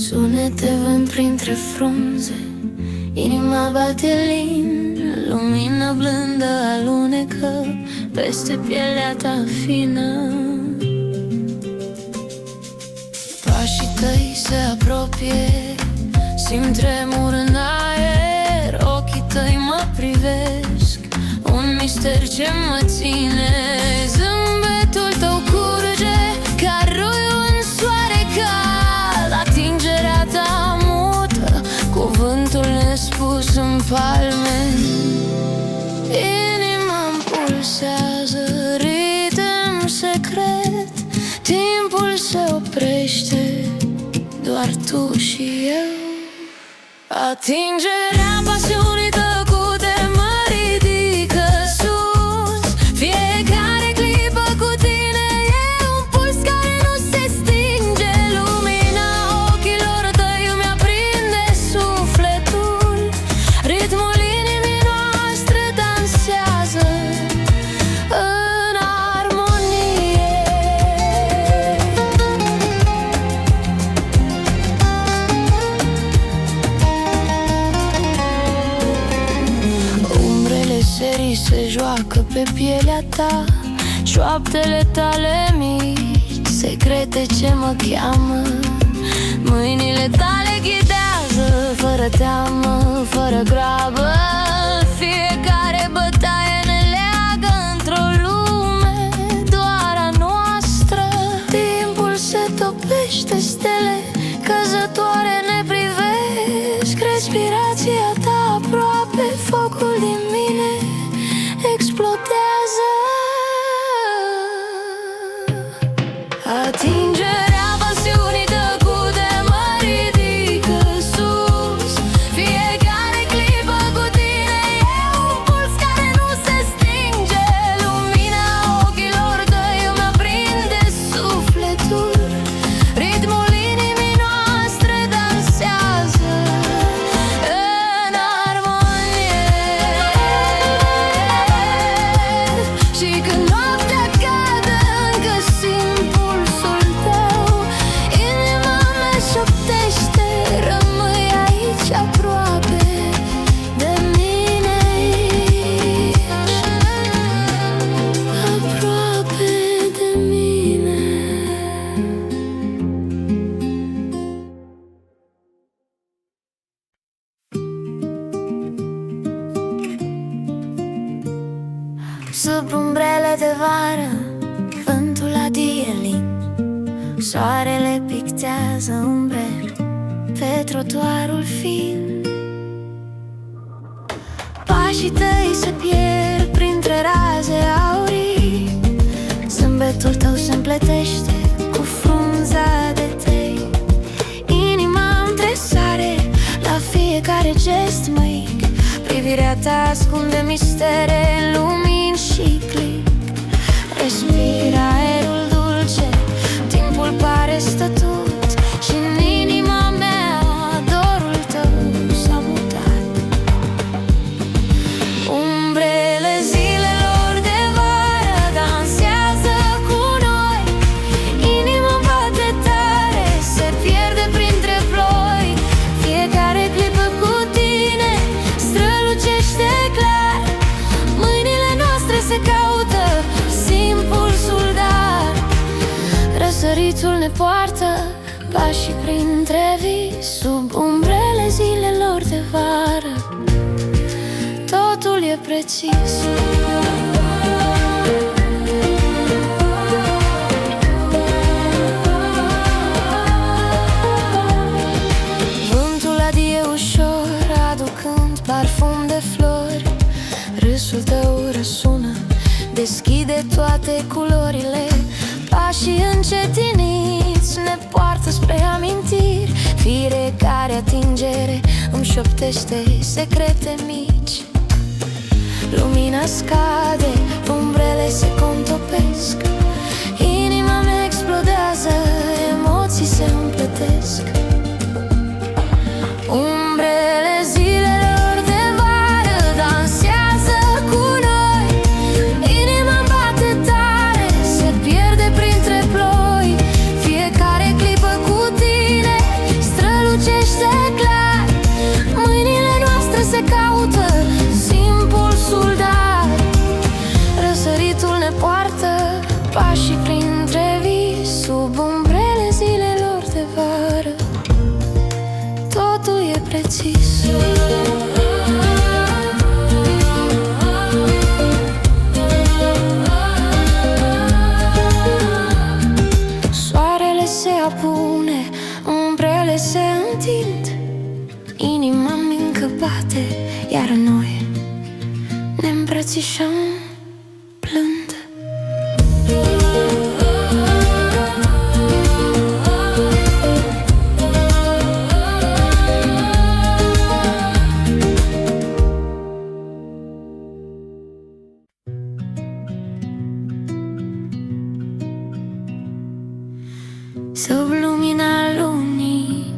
Sunete vând printre frunze, inima bate lin, lumina blândă alunecă peste pielea ta fină. Pașii tăi se apropie, simt tremur în aer, ochii tăi mă privesc, un mister ce mă ține. Zâmbetul tău curge ca roiul în soare cald, atingerea ta mută cuvântul nespus în palme. Inima-mi pulsează, ritm secret, timpul se oprește, doar tu și eu. Atingerea pasiunii tăcute mă ridică sus, fiecare clipă cu tine e un puls care nu se stinge. Lumina ochilor tăi îmi aprinde sufletul, ritmul inimii noastre dansează în armonie. Umbrele serii se joacă pe pielea ta, șoaptele tale mici, secrete ce mă cheamă. Mâinile tale ghidează, fără teamă, fără grabă. Fiecare bătaie ne leagă într-o lume doar a noastră. Timpul se topește, stele căzătoare ne privesc, respirația ta aproape, focul din mine explodează. Atingerea pasiunii tăcute mă ridică sus, fiecare clipă cu tine e un puls care nu se stinge. Lumina ochilor tăi îmi aprinde sufletul, ritmul inimii noastre dansează în armonie. Și când noaptea cade, încă simt pulsul tău, inima mea șoptește, rămâi aici aproape de mine, aproape de mine. Sub umbrele de vară, vântul adie lin, soarele pictează umbrele pe trotuarul fin. Pașii tăi se pierd printre raze aurii, zâmbetul tău se împletește cu frunza de tei. Inima-mi tresare la fiecare gest mic, privirea ta ascunde mistere în lumini și clic. Respir aerul dulce, timpul pare stătut și în inima mea dorul tău s-a mutat. Umbrele zilelor de vară dansează cu noi, inima bate tare, se pierde printre ploi. Fiecare clipă cu tine strălucește clar, mâinile noastre se caută, simt pulsul, dar răsăritul ne poartă, pașii printre vii, sub umbrele zilelor de vară. Totul e precis. Vântul adie ușor, aducând parfum de flori. Râsul tău răsună, deschide toate culorile. Pașii încetiniți ne poartă spre amintiri, fiecare atingere îmi șoptește secrete mici. Lumina scade, umbrele se contopesc, inima mea explodează, emoții se împletesc. Umbrele zilelor de vară dansează cu noi, inima bate tare, se pierde printre ploi. Fiecare clipă cu tine strălucește pașii printre vii, sub umbrele zilelor de vară. Totul e precis. Soarele se apune, umbrele se întind, inima-mi încă bate, iar noi ne îmbrățișăm plând. Sub lumina lunii,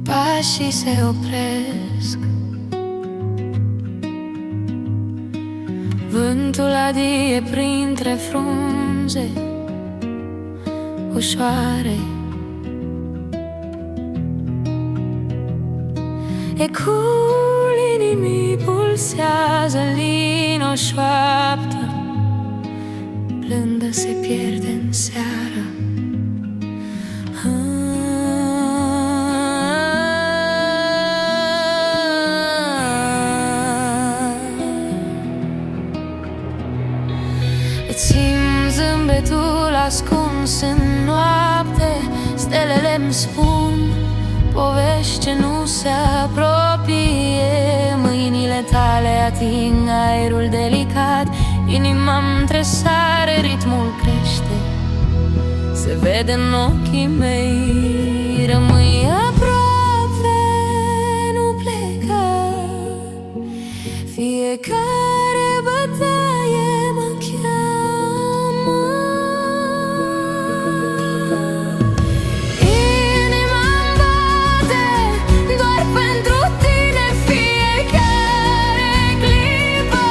pașii se opresc. Vântul adie printre frunze ușoare. Ecul inimii pulsează, lino șoaptă, blândă se pierde în seară. Îți simt zâmbetul ascuns în noapte, stelele-mi spun povești ce nu se apropie. Mâinile tale ating aerul delicat, inima-mi tresare, ritmul crește, se vede în ochii mei. Rămâi aproape, nu pleca, fiecare bătaie mă cheamă. Inima-mi bate doar pentru tine, fiecare clipă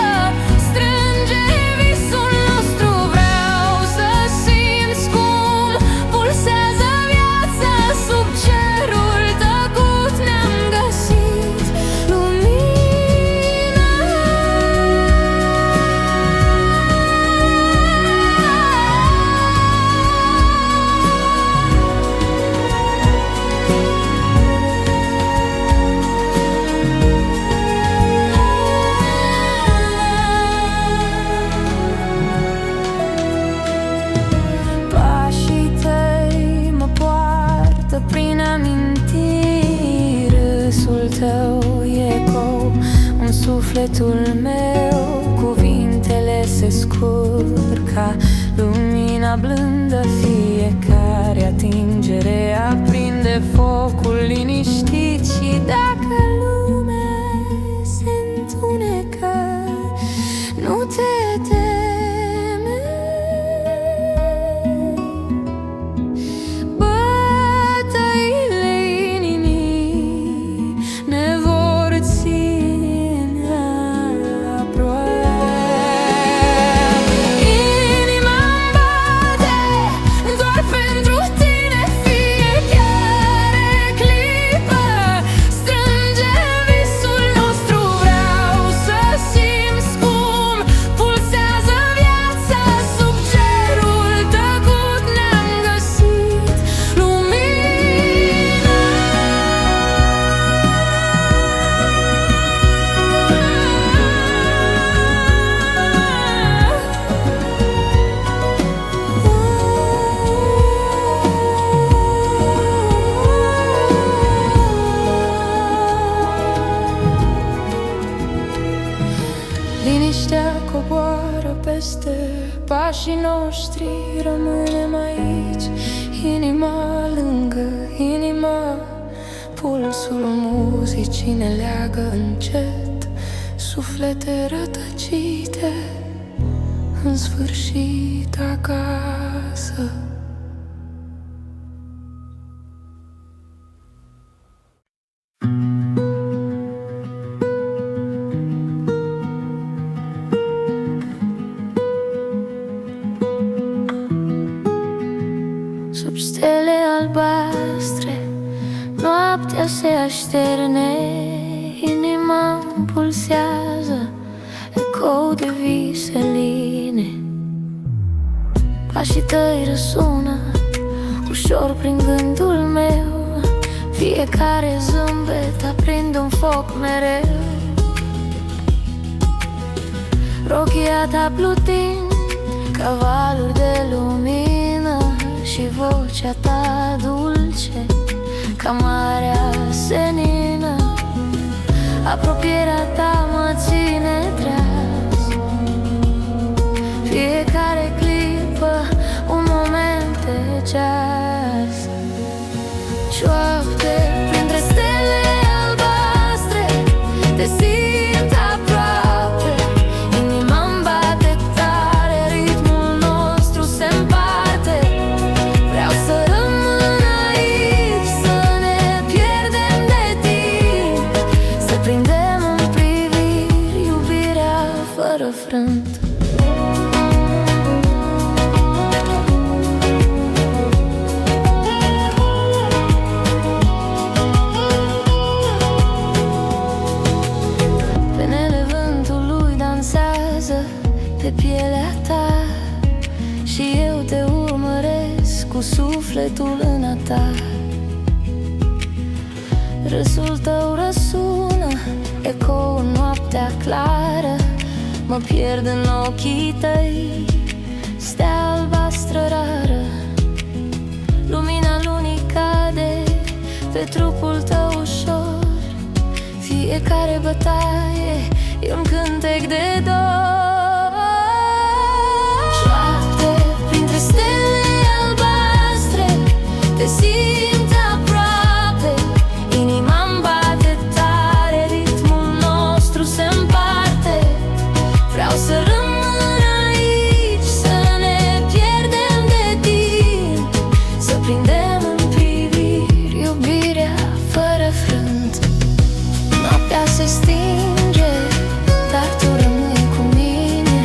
strânge visul nostru. Vreau să simți cum pulsează viața sub cerul tăcut. Ne-am găsit lumina. Pașii tăi mă poartă prin amintiri, râsul tău e ecou în sufletul meu. Cuvintele se scurg lumina blândă, fiecare atingere aprinde focul liniștit. Și dacă lumea se întunecă, nu te teme, bătăile inimii ne vor ține aproape. Inima-mi bate doar pentru tine, fiecare clipă strânge visul nostru. Vreau să simți cum pulsează viața sub cerul tăcut. Ne-am găsit lumina. Liniștea coboară peste pașii noștri, rămânem aici, inima lângă inima. Pulsul muzicii ne leagă încet, suflete rătăcite, în sfârșit acasă. Sub stele albastre, noaptea se așterne, inima pulsează, ecou de viseline. Pașii tăi răsună ușor prin gândul meu, fiecare zâmbet aprinde un foc mereu. Rochia ta plutind ca valuri de lumină și vocea ta dulce ca marea senină. Apropierea ta mă ține treaz, fiecare clipă un moment de ceas. Șoapte printre stele albastre, te simt aproape, inima-mi bate tare, ritmul nostru se împarte. Vreau să rămân aici, să ne pierdem de timp, să prindem în priviri iubirea fără frânt. Pe pielea ta și eu te urmăresc cu sufletul în a ta. Râsul tău răsună, eco în noaptea clară. Mă pierd în ochii tăi, stea albastră rară. Lumina lunii cade pe trupul tău ușor, fiecare bătaie e un cântec de dor. Te simt aproape, inima-mi bate tare, ritmul nostru se împarte. Vreau să rămân aici, să ne pierdem de timp, să prindem în priviri iubirea fără frânt. Noaptea se stinge, dar tu rămâi cu mine.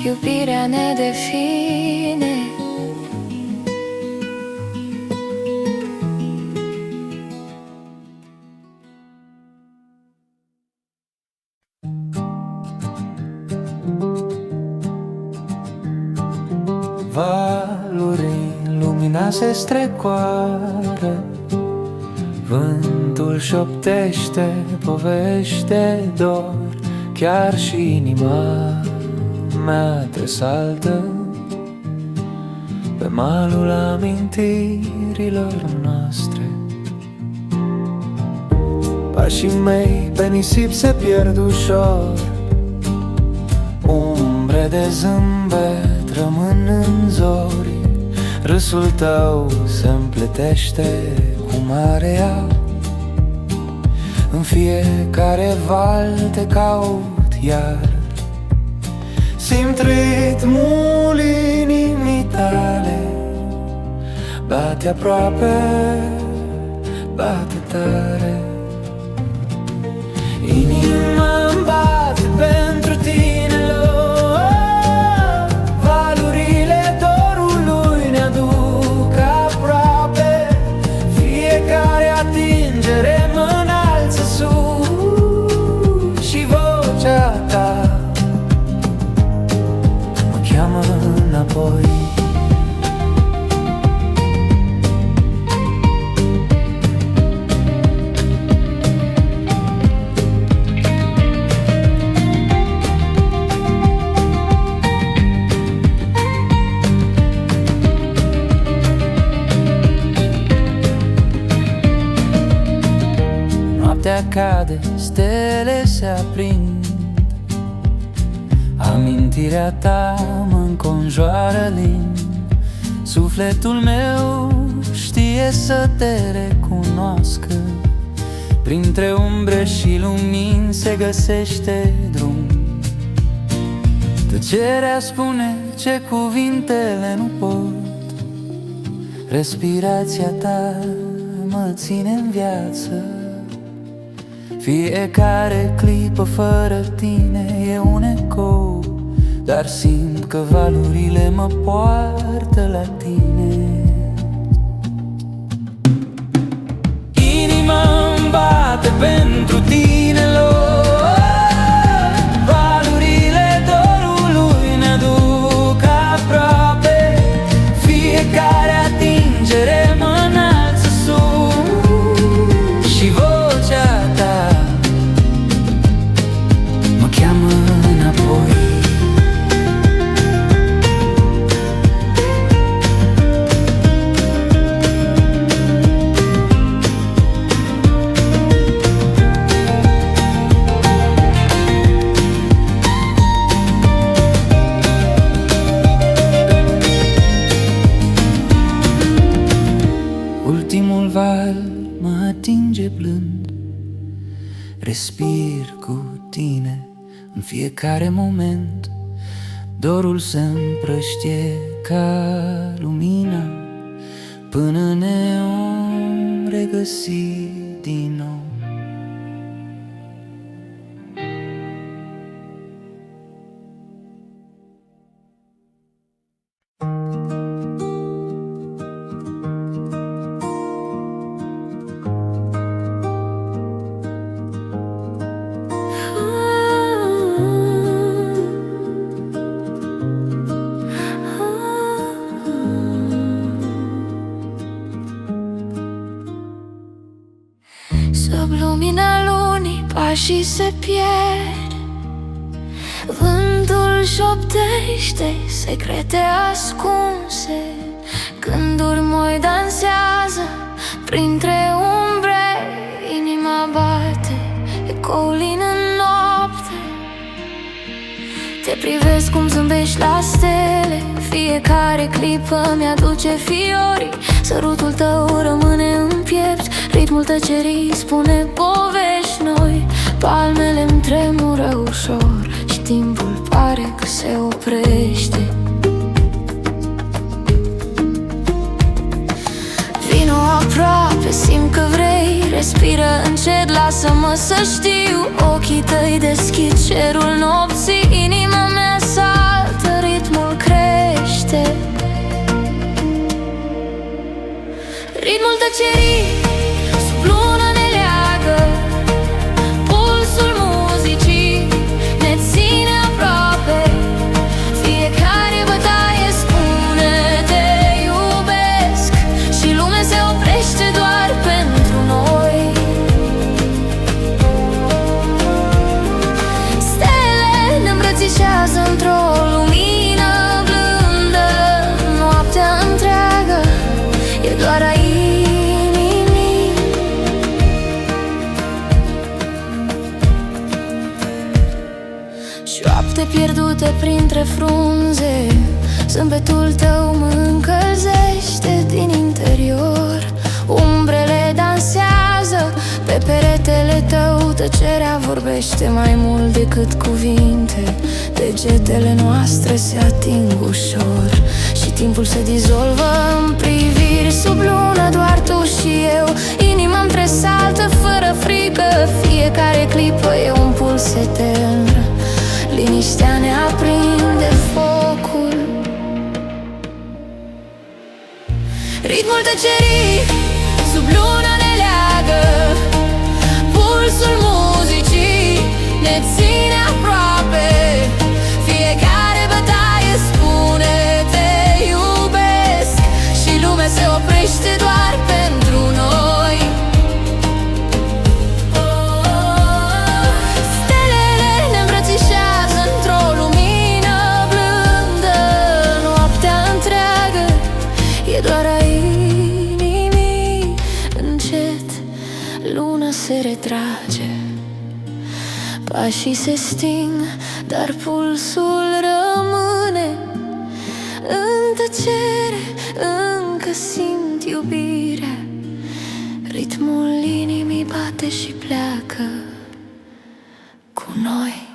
Iubirea ne define. Valuri, lumina se strecoară, vântul șoptește povești de dor. Chiar și inima mea tresaltă pe malul amintirilor noastre. Pașii mei pe nisip se pierd ușor, umbre de zâmbet rămân în zori. Râsul tău se împletește cu marea, în fiecare val te caut iar. Simt ritmul inimii tale, bate aproape, bate tare. Inima-mi bate pentru tine, valurile dorului ne aduc aproape. Fiecare atingere mă înalță sus și vocea ta mă cheamă înapoi. Noaptea cade, stele se aprind, amintirea ta mă înconjoară lin. Sufletul meu știe să te recunoască, printre umbre și lumini se găsește drum. Tăcerea spune ce cuvintele nu pot, respirația ta mă ține în viață. Fiecare clipă fără tine e un ecou, dar simt că valurile mă poartă la tine. Inima-mi bate blând. Respir cu tine în fiecare moment, dorul se împrăștie ca lumina, până ne om regăsi din nou. Sub lumina lunii pașii se pierd, vântul șoptește secrete ascunse, gânduri moi dansează printre umbre, inima bate ecoul în noapte. Te privesc cum zâmbești la stele, fiecare clipă mi-aduce fiori. Sărutul tău rămâne în piept, ritmul tăcerii spune povești noi. Palmele-mi tremură ușor și timpul pare că se oprește. Vino aproape, simt că vrei, respiră încet, lasă-mă să știu. Ochii tăi deschid cerul nopții, inima mea saltă, ritmul crește. Ritmul tăcerii sub lună ne leagă, pulsul muzicii ne ține aproape. Fiecare bătaie spune te iubesc și lumea se oprește doar pentru noi. Stele ne îmbrățișează într-o lumină blândă, noaptea întreagă e doar aici. Șoapte pierdute printre frunze, zâmbetul tău mă încălzește din interior. Umbrele dansează pe peretele tău, tăcerea vorbește mai mult decât cuvinte. Degetele noastre se ating ușor și timpul se dizolvă în priviri. Sub lună doar tu și eu, inima-mi tresaltă fără frică. Fiecare clipă e un puls etern, liniștea ne aprinde focul. Ritmul tăcerii sub lună ne leagă, pulsul muzicii ne ține aproape. Fiecare bătaie spune te iubesc și lumea se oprește doar pentru noi. Stelele ne îmbrățișează într-o lumină blândă, noaptea întreagă e doar a inimii. Încet luna se retrage, pașii se sting, dar pulsul rămâne. În tăcere încă simt iubirea, ritmul inimii bate și pleacă cu noi.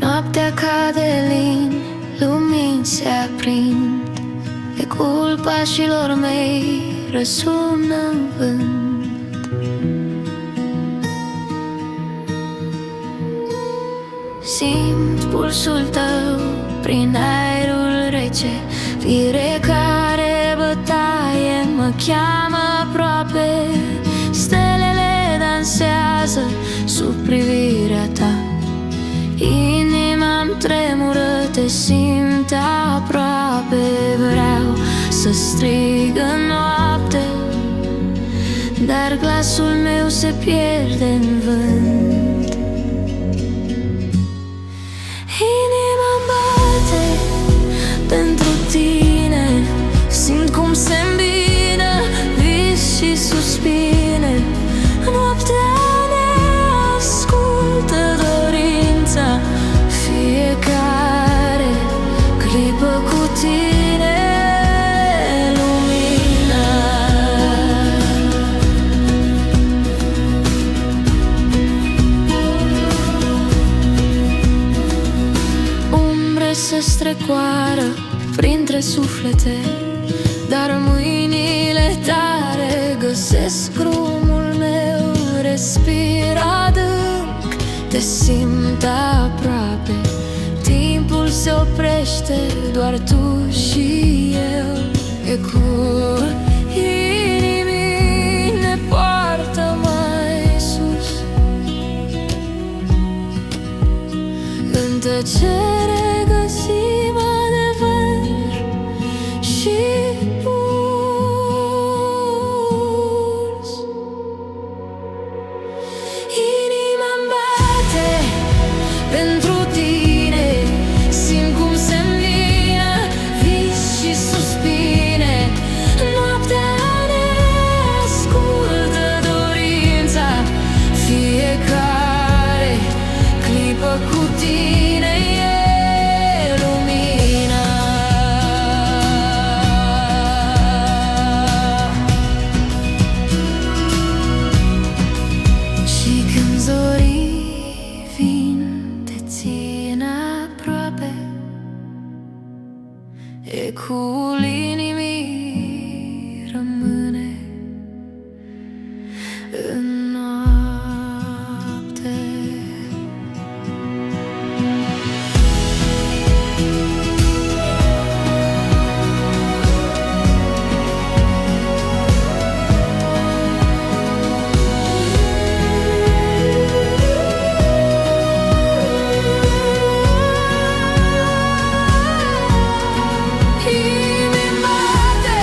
Noaptea cade lin, lumini se aprind, ecoul pașilor mei răsună în vânt. Simt pulsul tău prin aerul rece, fiecare bătaie mă cheamă aproape. Stelele dansează sub privirea ta, inima-mi tremură te simt aproape. Vreau să strig în noapte, dar glasul meu se pierde în vânt. Inima-mi bate pentru tine, simt cum se îmbină vis și suspine. Noaptea ne ascultă dorința, fiecare clipă cu tine lumina. Umbre se strecoară printre suflete, dar mâinile tare găsesc drumul meu. Respir adânc, te simt aproape. Timpul se oprește, doar tu și eu. Ecul inimii ne poartă mai sus. În tăcere găsim adevăr și puls. Inima-mi bate pentru tine, simt cum se îmbină vis și suspine. Noaptea ne ascultă dorința, fiecare clipă cu tine e lumina. Și când zorii vin, te țin aproape. Ecul inimii rămâne în noapte. Inima-mi bate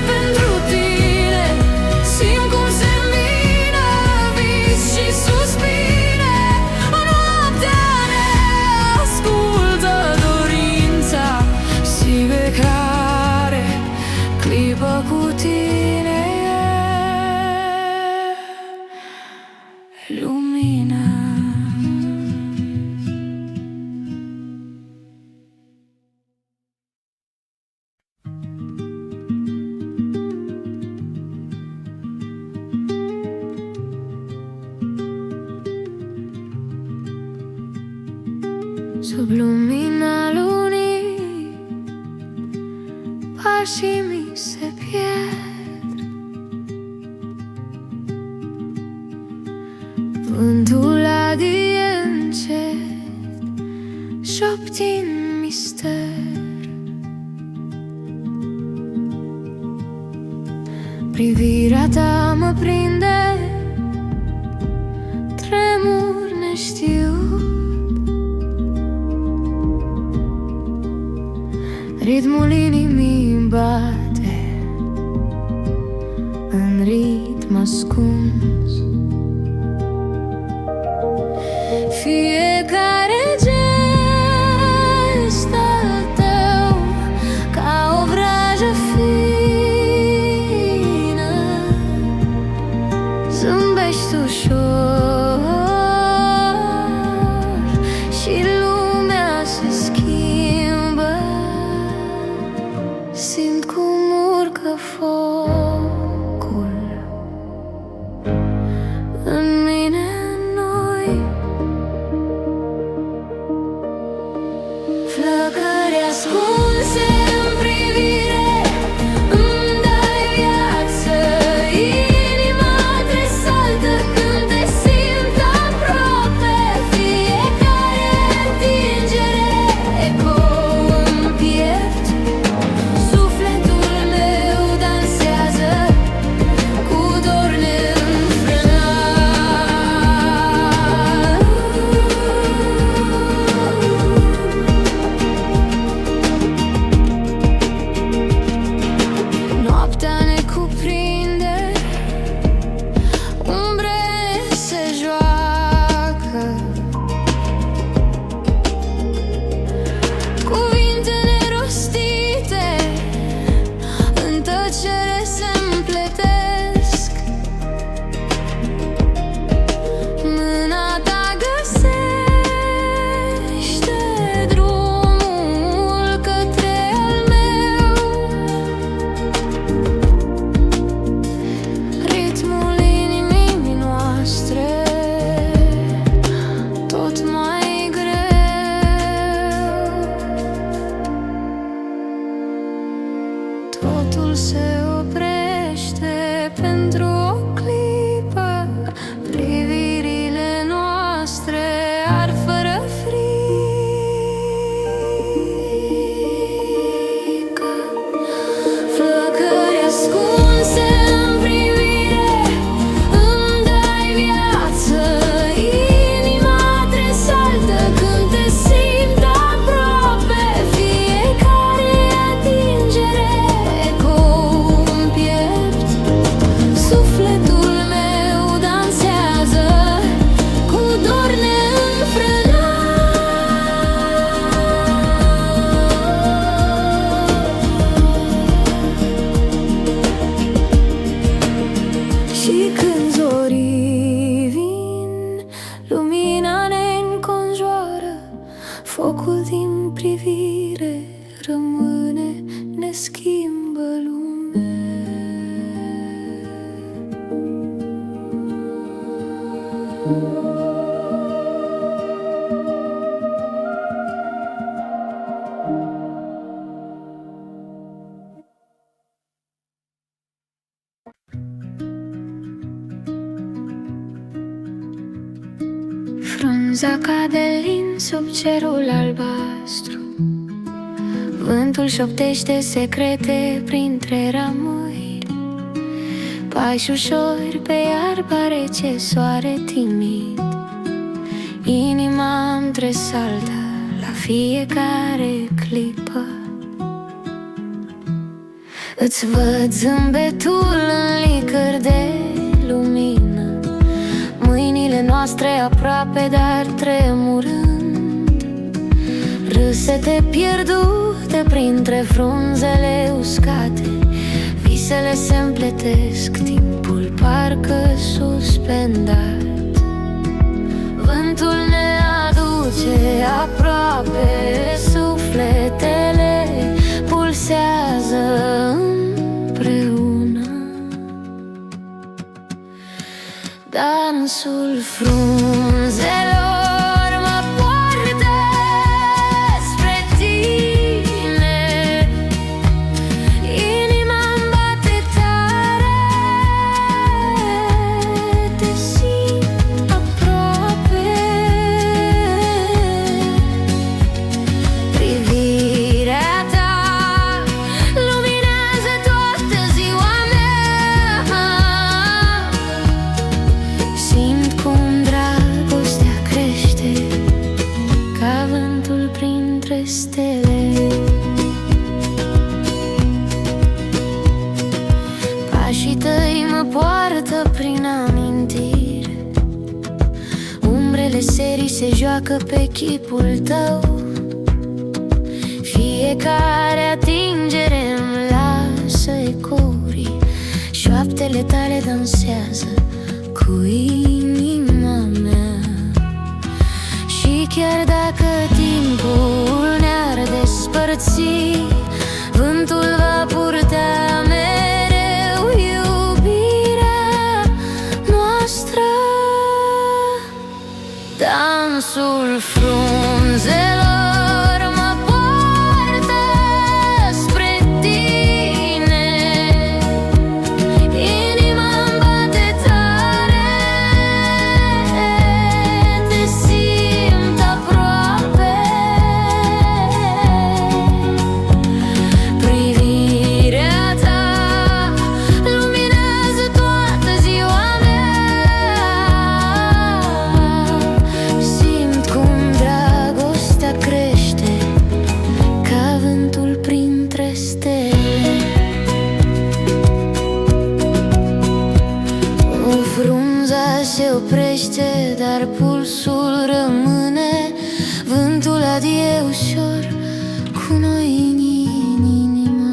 pentru tine, simt cum se îmbină vis și suspine. Noaptea ne ascultă dorința, fiecare clipă cu tine e lumina. Sub lumina lunii, pașii mi se pierd. Vântul adie încet, șoptind mister. Privirea ta mă prinde, tremur neștiut. Ritmul inimii bate în ritm ascuns. Fiecare gest al tău ca o vrajă fină. Zâmbești ușor și lumea se schimbă. Simt cum urcă focul în mine, în noi. Flăcări ascunse în privire, îmi dai viață. Inima tresaltă când te simt aproape. Fiecare atingere ecou în piept. Sufletul meu dansează cu dor neînfrânat. Sufletul se oprește pentru o clipă, privirile noastre ar fără frică. Flăcări ascunse în privire, îmi dai viață, inima tresaltă când te simt aproape. Fiecare atingere ecou în piept, sufletul meu dansează cu dor neînfrânat. Și când zorii vin, lumina ne înconjoară, focul din privire rămâne, ne schimbă lumea. Frunza cade lin sub cerul albastru, vântul șoptește secrete printre ramuri. Pași ușori pe iarba rece, soare timid, inima-mi tresaltă la fiecare clipă. Îți văd zâmbetul în licăr de lumină, mâinile noastre aproape, dar tremurând. Râsete pierdute printre frunzele uscate, visele se împletesc, timpul parcă suspendat. Vântul ne aduce aproape, sufletele pulsează împreună. Dansul frunzelor mă poartă spre tine, inima-mi bate tare, te simt aproape. Privirea ta luminează toată ziua mea, simt cum dragostea crește ca vântul printre stele. Pașii tăi mă poartă prin amintiri, umbrele serii se joacă pe chipul tău. Fiecare atingere îmi lasă ecouri, șoaptele tale dansează cu inima mea. Și chiar dacă timpul ne-ar despărți, vântul va purta mereu iubirea noastră. Dansul frunzelor mă poartă spre tine, inima-mi bate tare, te simt aproape. Privirea ta luminează toată ziua mea, simt cum dragostea crește ca vântul printre stele. O frunza se oprește, dar pulsul rămâne, vântul adie ușor cu noi în inimă.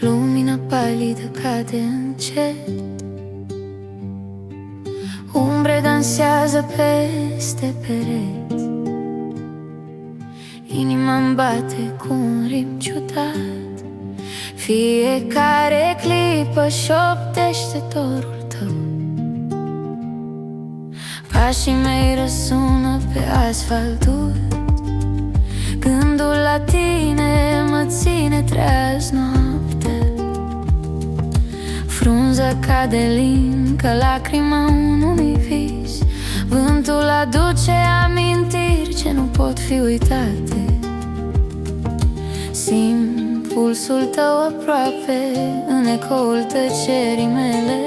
Lumina palidă cade încet, umbre dansează peste pereți, inima-mi bate cu un ritm ciudat. Fiecare clipă șoptește dorul tău. Pașii mei răsună pe asfaltul. Gândul la tine mă ține treaz noapte. Frunza cade lin ca lacrima unui vis. Vântul aduce amintiri ce nu pot fi uitate. Simt pulsul tău aproape în ecoul tăcerii mele.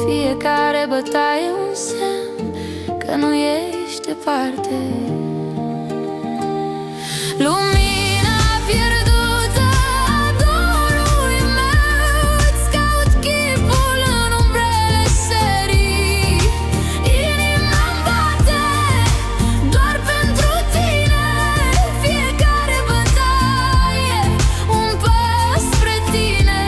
Fiecare bătaie un semn că nu ești departe. Lumina pierdută a dorului meu, îți caut chipul în umbrele serii. Inima-mi bate doar pentru tine. Fiecare bătaie un pas spre tine.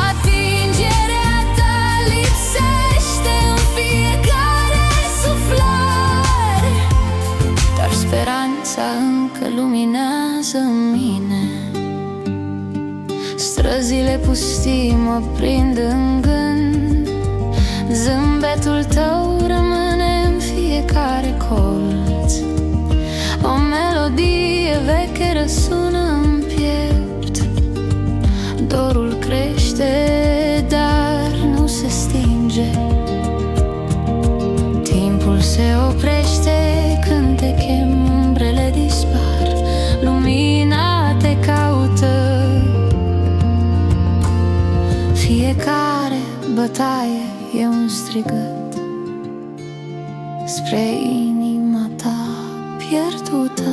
Atingerea ta lipsește în fiecare suflare, dar speranța încă luminează mine. Străzile pustii mă prind în gând. Zâmbetul tău rămâne în fiecare colț. O melodie veche răsună în piept. Dorul crește, dar nu se stinge. Timpul se oprește când te chem, umbrele dispar. Lumina te caută. Fiecare bătaie e un strigăt spre inima ta pierdută.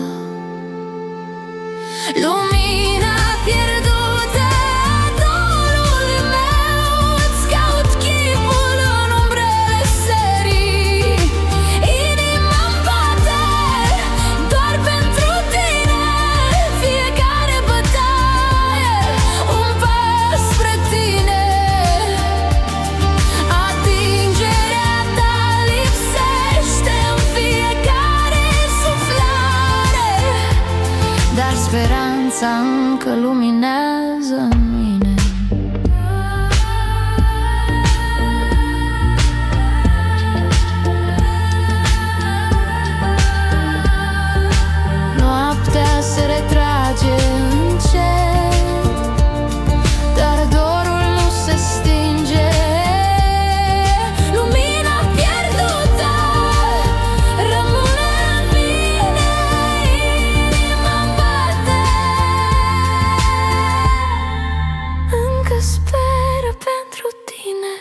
Lumina pierdută a dorului meu, îți caut chipul în umbrele serii. Inima-mi bate doar pentru tine. Fiecare bătaie un pas spre tine. Atingerea ta lipsește în fiecare suflare, dar speranța încă luminează în mine. Noaptea se retrage încet, dar dorul nu se stinge. Lumina pierdută rămâne în mine. Inima-mi bate, încă speră pentru tine.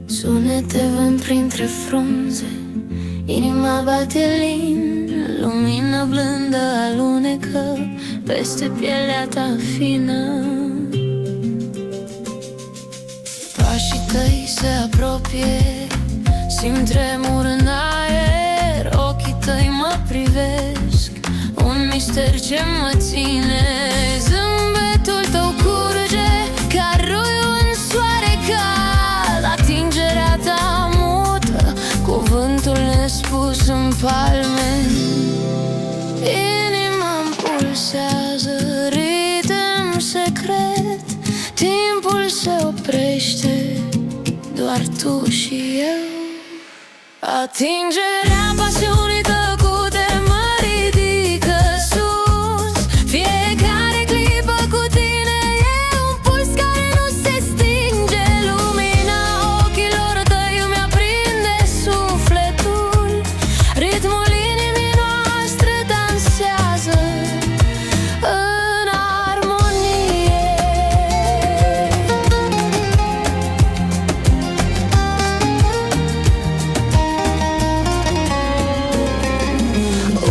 Sunete vând printre frunze, inima bate lin. Lumină blândă alunecă peste pielea ta fină. Pașii tăi se apropie, simt tremur în aer. Ochii tăi mă privesc, un mister ce mă ține. Zâmbetul tău curge ca roiul în soare cald. Atingerea ta mută cuvântul nespus în palme. Inima-mi pulsează ritm secret. Timpul se oprește, doar tu și eu. Atingerea pasiunii tăcute mă ridică sus. Fiecare clipă cu tine e un puls care nu se stinge. Lumina ochilor tăi îmi aprinde sufletul. Ritmul inimii noastre dansează în armonie.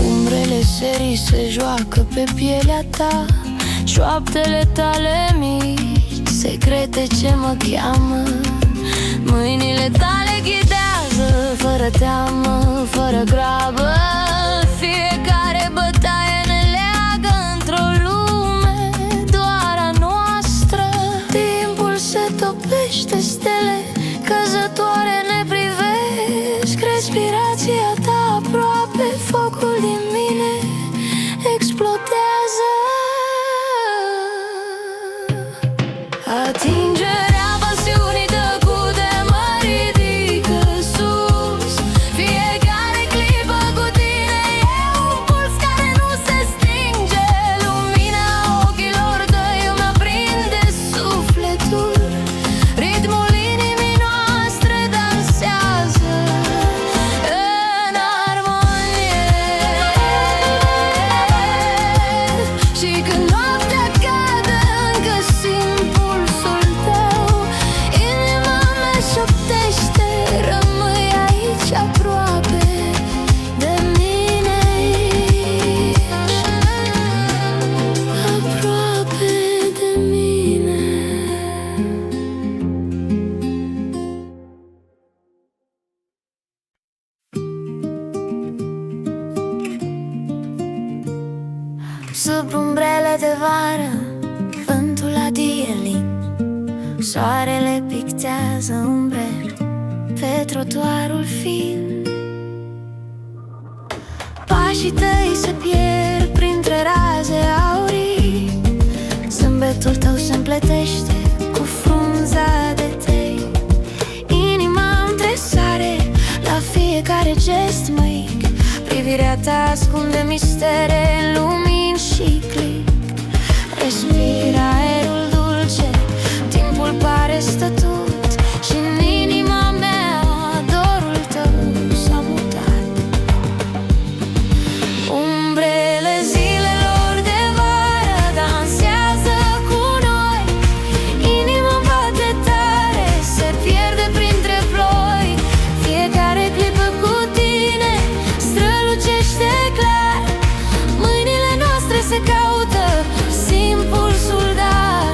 Umbrele serii se joacă pe pielea ta. Șoaptele tale mici, secrete ce mă cheamă. Mâinile tale ghidează, fără teamă, fără grabă. Fiecare bătaie ne leagă într-o lume doar a noastră. Timpul se topește Stingerea pasiunii tăcute mă ridică sus. Fiecare clipă cu tine e un puls care nu se stinge. Lumina ochilor tăi îmi aprinde sufletul. Ritmul inimii noastre dansează în armonie. Și când noaptea cade, încă simt pulsul tău. Inima mea șoptește, rămâi aici aproape de mine. Aproape de mine. Sub umbrele de vară, vântul adie lin. Soarele pictează umbre pe trotuarul fin. Pașii tăi se pierd printre raze aurii. Zâmbetul tău se împletește cu frunza de tei. Inima-mi tresare la fiecare gest mic. Privirea ta ascunde mistere în lumini și clic. Respira aerul dulce, timpul pare stătut. Și în inima mea dorul tău s-a mutat. Umbrele zilelor de vară dansează cu noi. Inima bate tare, se pierde printre ploi. Fiecare clipă cu tine strălucește clar. Mâinile noastre se caută, simt pulsul, dar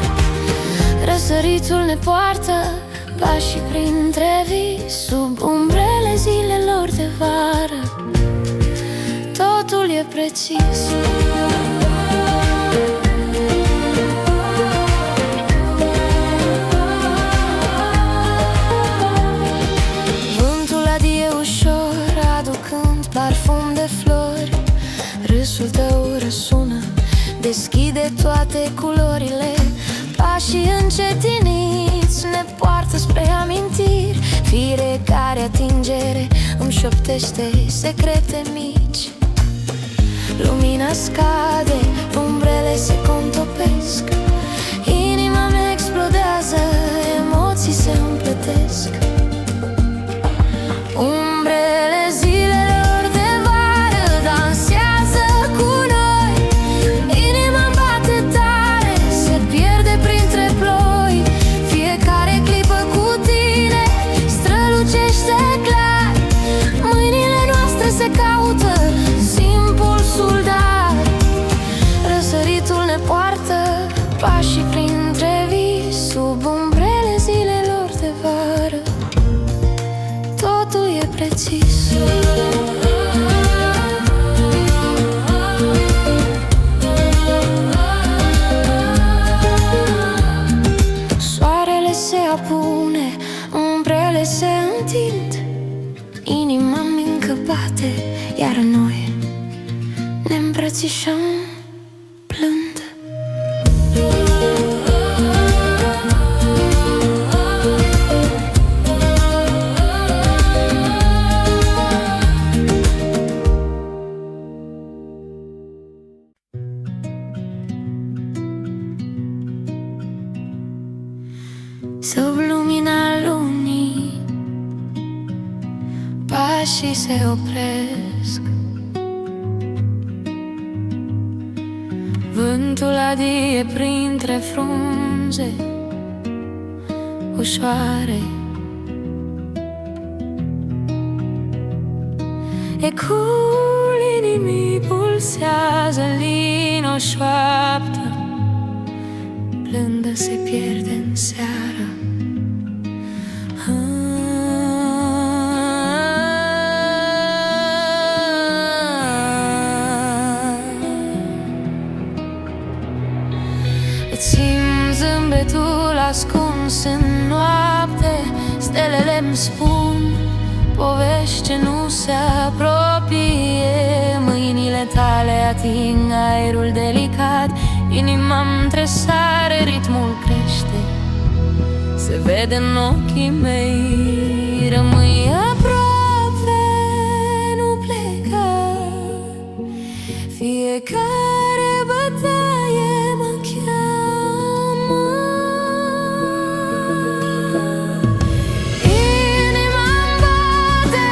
răsăritul ne poartă. Pașii printre vii, sub umbrele zilelor de vară. Totul e precis. Vântul adie ușor, aducând parfum de flori. Râsul tău răsună, deschide toate culorile. Pașii încetiniți ne poartă spre amintiri. Fiecare atingere îmi șoptește secrete mici. Lumina scade, umbrele se contopesc. Inima mea explodează, emoții se împletesc. Umbrele zilelor de vară dansează cu noi. Inima bate tare, se pierde printre ploi. Fiecare clipă cu tine strălucește clar. Mâinile noastre se caută, simt pulsul, dar răsăritul ne poartă. Pașii printre vii, sub umbrele zilelor de vară. Totul e precis. Soarele se apune, umbrele se întind. Inima-mi încă bate, iar noi ne îmbrățișăm plând. Sub lumina lunii, pașii se opresc. Vântul adie printre frunze ușoare. Ecul inimii pulsează lin, o șoaptă blândă se pierde în seară. Îți simt zâmbetul ascuns în noapte. Stelele-mi spun povești ce nu se apropie. Mâinile tale ating aerul delicat. Inima-mi tresare, ritmul crește. se vede în ochii mei. Rămâi aproape, nu pleca. Fiecare bătaie mă cheamă. Inima-mi bate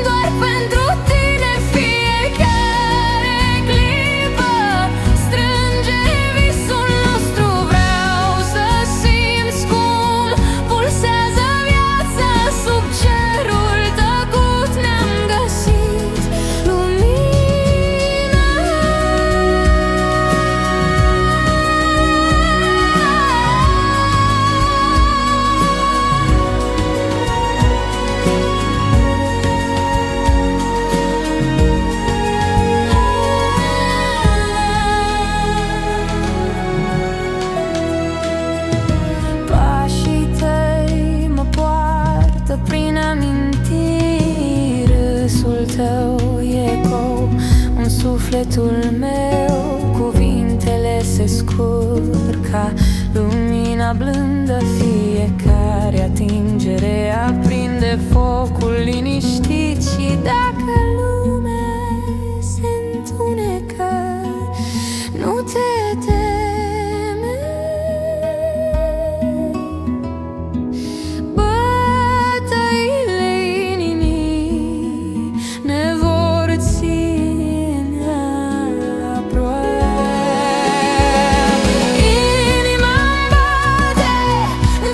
doar pentru tine. Fiecare clipă strânge visul nostru. Vreau să simți cum pulsează viața. Sub cerul tăcut ne-am găsit lumina. Pașii tăi mă poartă prin amintiri. Râsul tău e ecou în sufletul meu. Cuvintele se scurg ca lumina blândă. Fiecare atingere aprinde focul liniștit. Și dacă lumea se întunecă, nu te teme. Bătăile inimii ne vor ține aproape. Inima-mi bate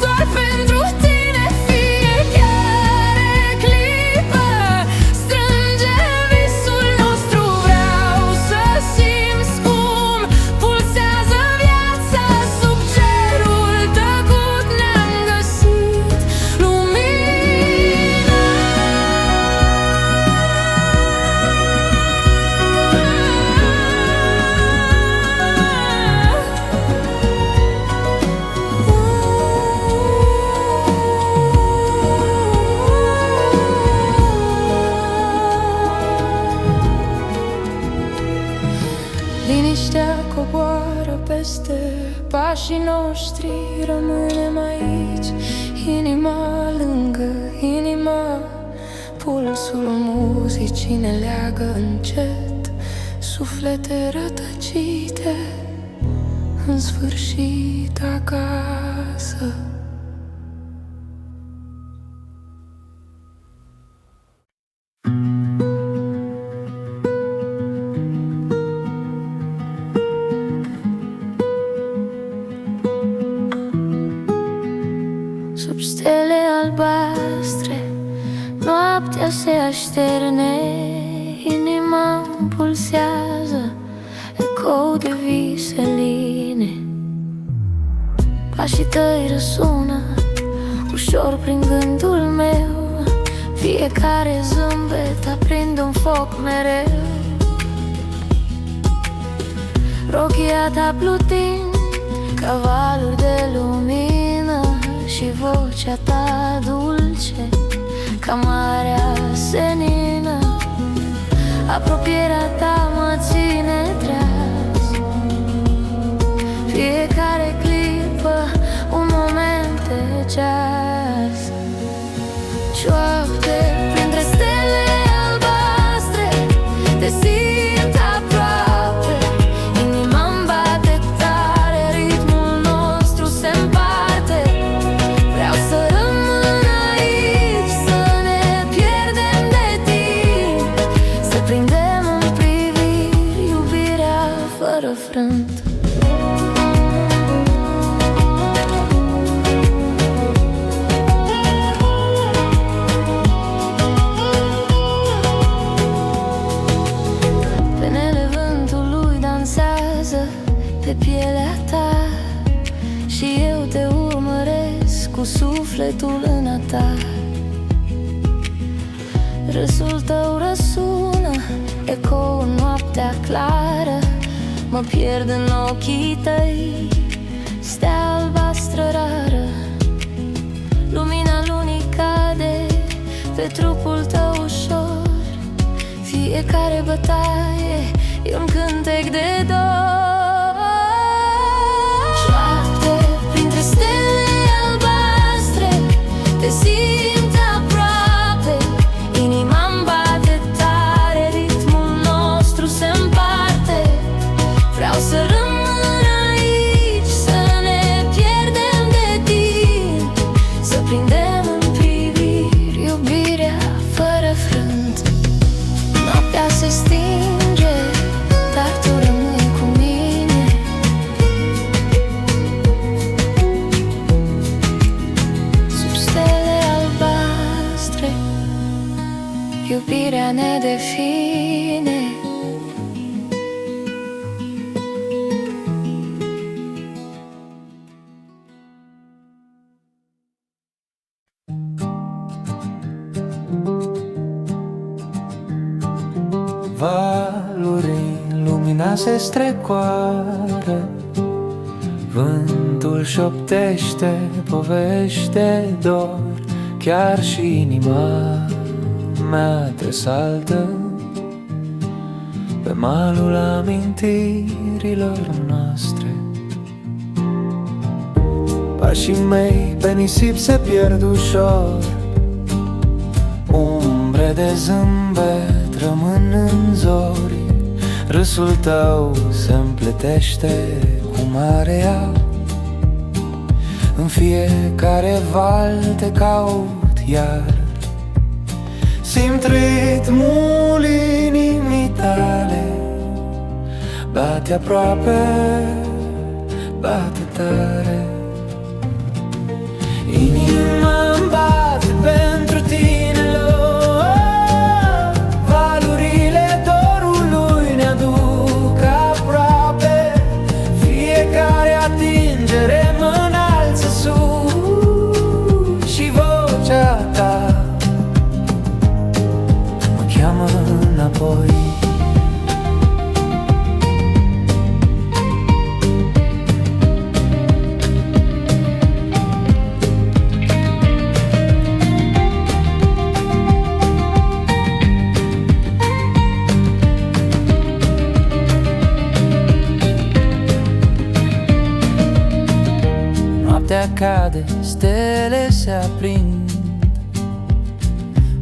doar pentru tine. Fiecare clipă strânge visul nostru. Vreau să simți cum pulsează viața. Sub cerul tăcut ne-am găsit lumina. Liniștea coboară peste pașii noștri. Rămânem aici, inima lângă inima. Pulsul muzicii ne leagă încet. Suflete rătăcite, în sfârșit acasă. Sub stele albastre noaptea se așterne. Inima-mi pulsează ecou de viseline. Pașii tăi răsună ușor prin gândul meu. Fiecare zâmbet aprinde un foc mereu. Rochia ta plutind ca valuri de lumină. Și vocea ta dulce ca marea senină. Apropierea ta mă ține treaz. Fiecare clipă un moment de ceas. Șoapte printre stele albastre, te simt aproape. Inima-mi bate tare, ritmul nostru se împarte. Vreau să rămân aici, să ne pierdem de timp. Să prindem în priviri iubirea fără frânt. Pe pielea ta și eu te urmăresc cu sufletul în a ta. Râsul tău răsună, ecou în noaptea clară. Mă pierd în ochii tăi, stea albastră rară. Lumina lunii cade pe trupul tău ușor. Fiecare bătaie e un cântec de dor. Șoapte printre stele albastre, iubirea ne define. Valuri, lumina se strecoară, vântul șoptește povești de dor. Chiar și inima mea tresaltă pe malul amintirilor noastre. Pașii mei pe nisip se pierd ușor, umbre de zâmbet rămân în zori. Râsul tău se împletește cu marea, în fiecare val te caut iar. Simt ritmul inimii tale, bate aproape, bate tare. Inima-mi bate pentru tine, valurile dorului ne aduc aproape. Fiecare atingere mă înalță sus și vocea ta mă cheamă înapoi. Noaptea cade, stele se aprind,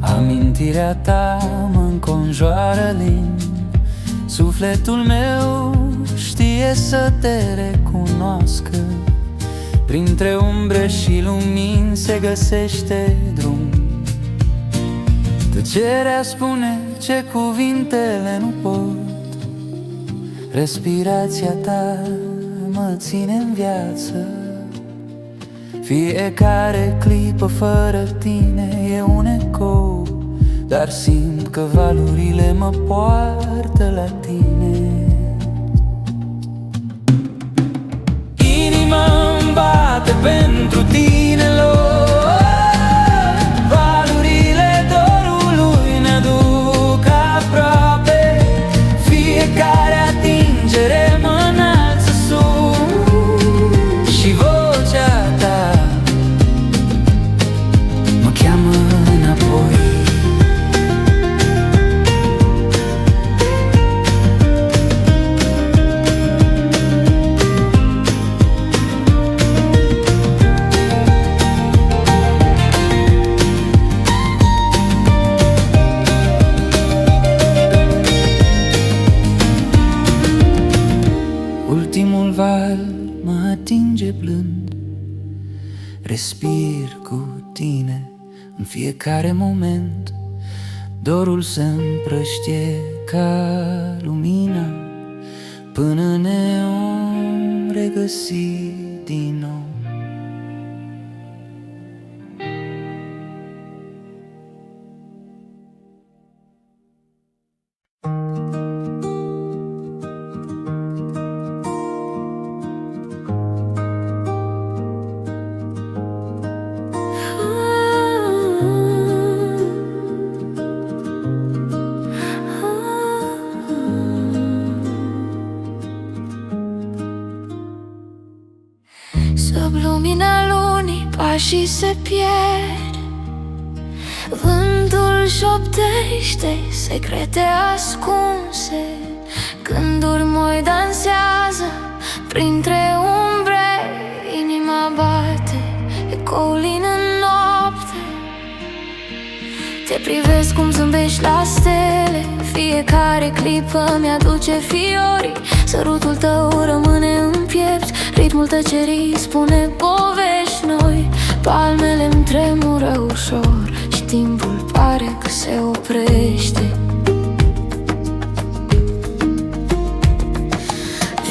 amintirea ta mă înconjoară lin. Sufletul meu știe să te recunoască, printre umbre și lumini se găsește drum. Tăcerea spune ce cuvintele nu pot, respirația ta mă ține în viață. Fiecare clipă fără tine e un ecou, dar simt că valurile mă poartă la tine. Inima-mi bate pentru tine, valurile dorului ne aduc aproape. Fiecare atingere mă înalță sus și vocea ta mă cheamă înapoi. Ultimul val mă atinge blând, respir cu tine în fiecare moment. Dorul se împrăștie ca lumina, până ne vom regăsi din nou. Sub lumina lunii pașii se pierd, vântul șoptește secrete ascunse. Gânduri moi dansează printre umbre, inima bate ecoul în noapte. Te privesc cum zâmbești la stele, fiecare clipă mi-aduce fiori. Sărutul tău rămâne în piept, ritmul tăcerii spune povești noi. Palmele-mi tremură ușor și timpul pare că se oprește.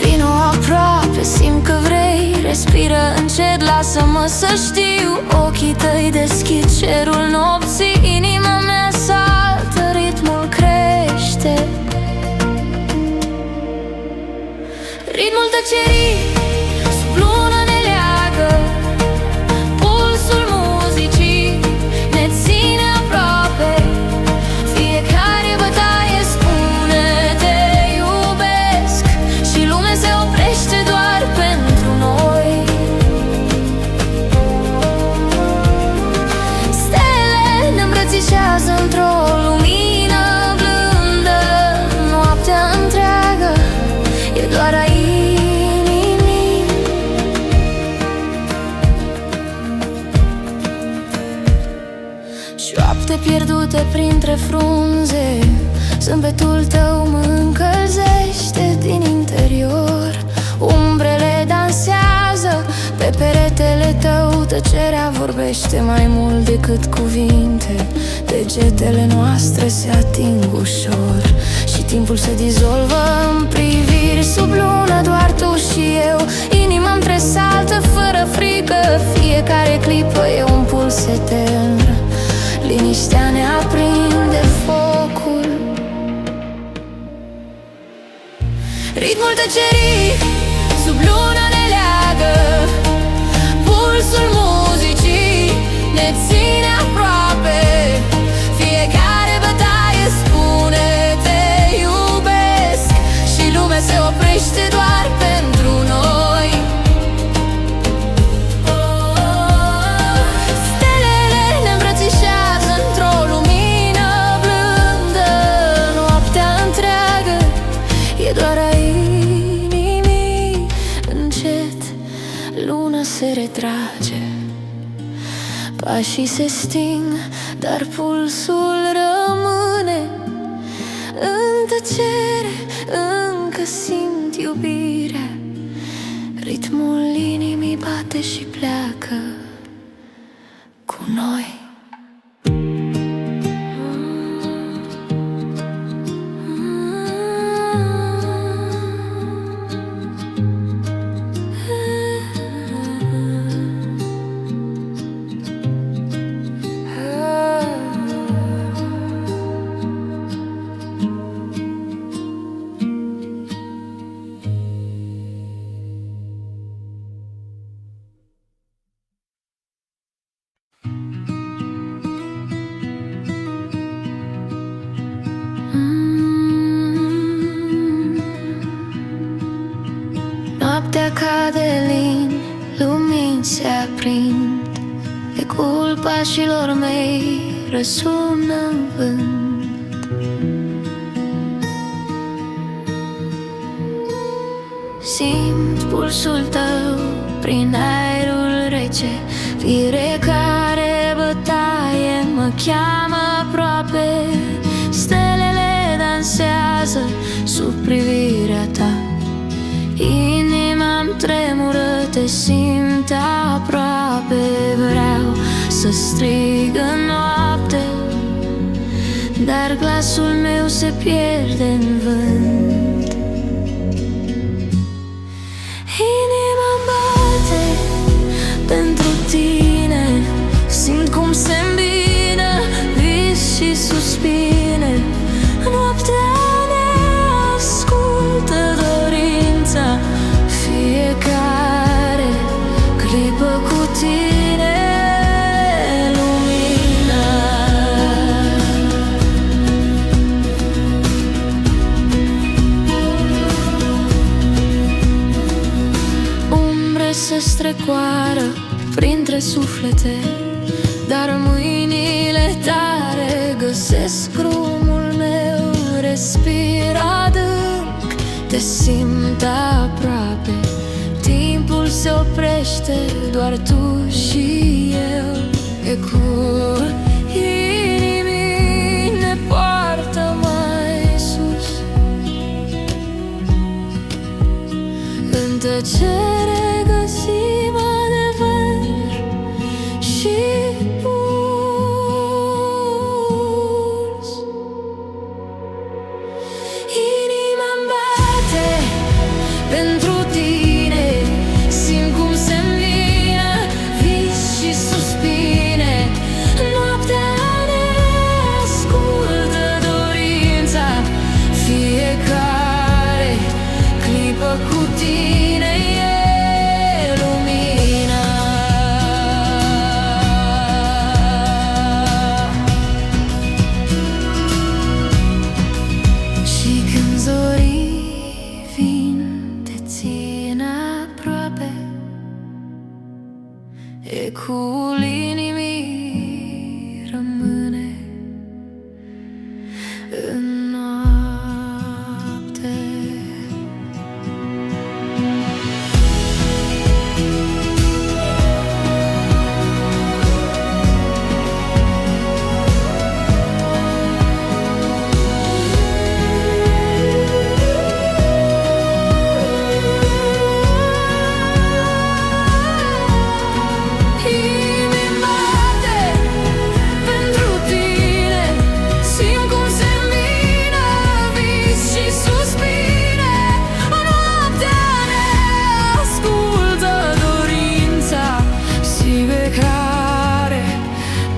Vino aproape, simt că vrei, respiră încet, lasă-mă să știu. Ochii tăi deschid cerul nopții, inima mea saltă, Ritmul tăcerii sub lună ne leagă, pulsul muzicii ne ține aproape. Fiecare bătaie spune te iubesc și lumea se oprește doar pentru noi. Stele ne îmbrățișează într-o lumină blândă. Noaptea întreagă e doar a inimii. Șoapte pierdute printre frunze, zâmbetul tău mă încălzește din interior. Umbrele dansează pe peretele tău, tăcerea vorbește mai mult decât cuvinte. Degetele noastre se ating ușor și timpul se dizolvă în priviri. Sub lună doar tu și eu, inima-mi tresaltă fără frică. Fiecare clipă e un puls etern, liniștea ne aprinde focul. Ritmul tăcerii sub lună ne leagă, pulsul muzicii ne ține aproape. Fiecare bătaie spune te iubesc și lumea se oprește doar pentru noi. Stelele ne îmbrățișează într-o lumină blândă. Noaptea întreagă e doar a inimii. Încet luna se retrage, pașii se sting, dar pulsul rămâne. În tăcere încă simt iubirea, ritmul inimii bate și pleacă cu noi. Noaptea cade lin, lumini se aprind, ecul pașilor mei răsună în vânt. Simt pulsul tău prin aerul rece, fiecare bătaie mă cheamă aproape. Stelele dansează sub privirea ta, inima-mi tremură, te simt aproape. Vreau să strig în noapte, dar glasul meu se pierde în vânt. Inima-mi bate pentru tine, simt cum se îmbină vis și suspine. Noaptea ne ascultă dorința, fiecare clipă cu tine lumina. Umbre se strecoară printre suflete, dar mâinile tale găsesc drumul meu. Respir adânc, te simt aproape. Timpul se oprește, doar tu și eu. Ecul inimii ne poartă mai sus. În tăcere găsim adevăr și puls. Inima-mi bate pentru tine, simt cum se îmbină vis și inimii rămâne în noapte.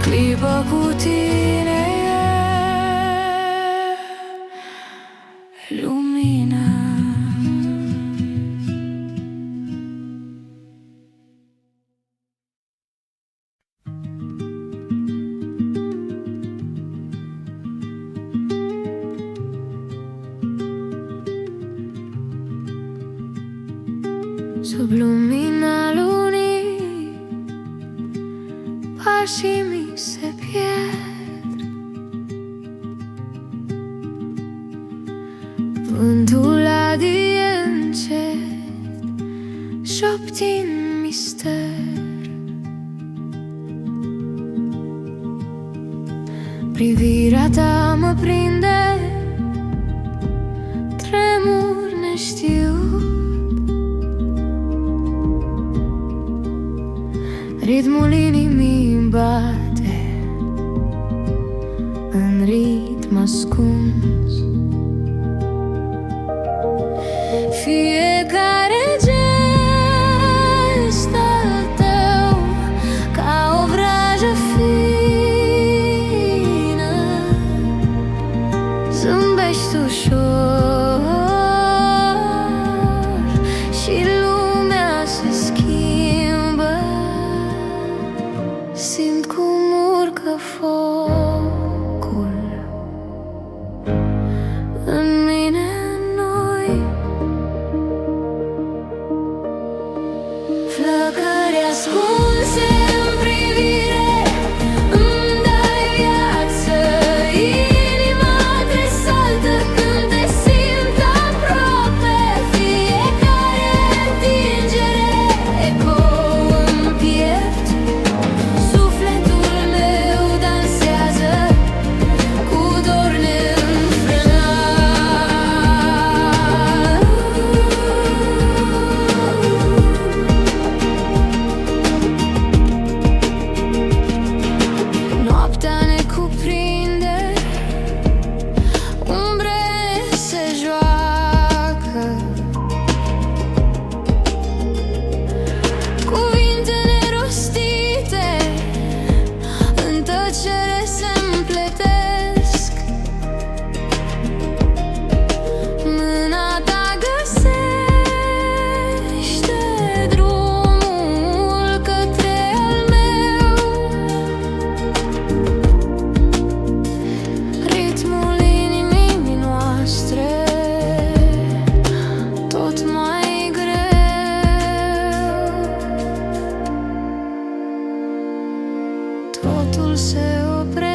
Clipă cu tine e lumina. Sub lumina lunii pașii mi se pierd, vântul adie încet, șoptind mister. Privirea ta mă prinde, tremur neștiut, ritmul inimii bate în ritm ascuns. Fiecare gest al tău ca o vrajă fină, zâmbești ușor și lumea se schimbă. Simt cum urcă focul în mine, noi flăcări ascunse în privire, îmi dai viață, inima te saltă când te simt aproape. Fiecare atingere ecou în piept, sufletul meu dansează cu dor neînfrânat. Noaptea ne cuprinde, umbre se joacă, cuvinte nerostite în tăcere se împletesc. Mâna ta găsește drumul către al meu, ritmul inimii noastre tot mai greu. Totul se oprește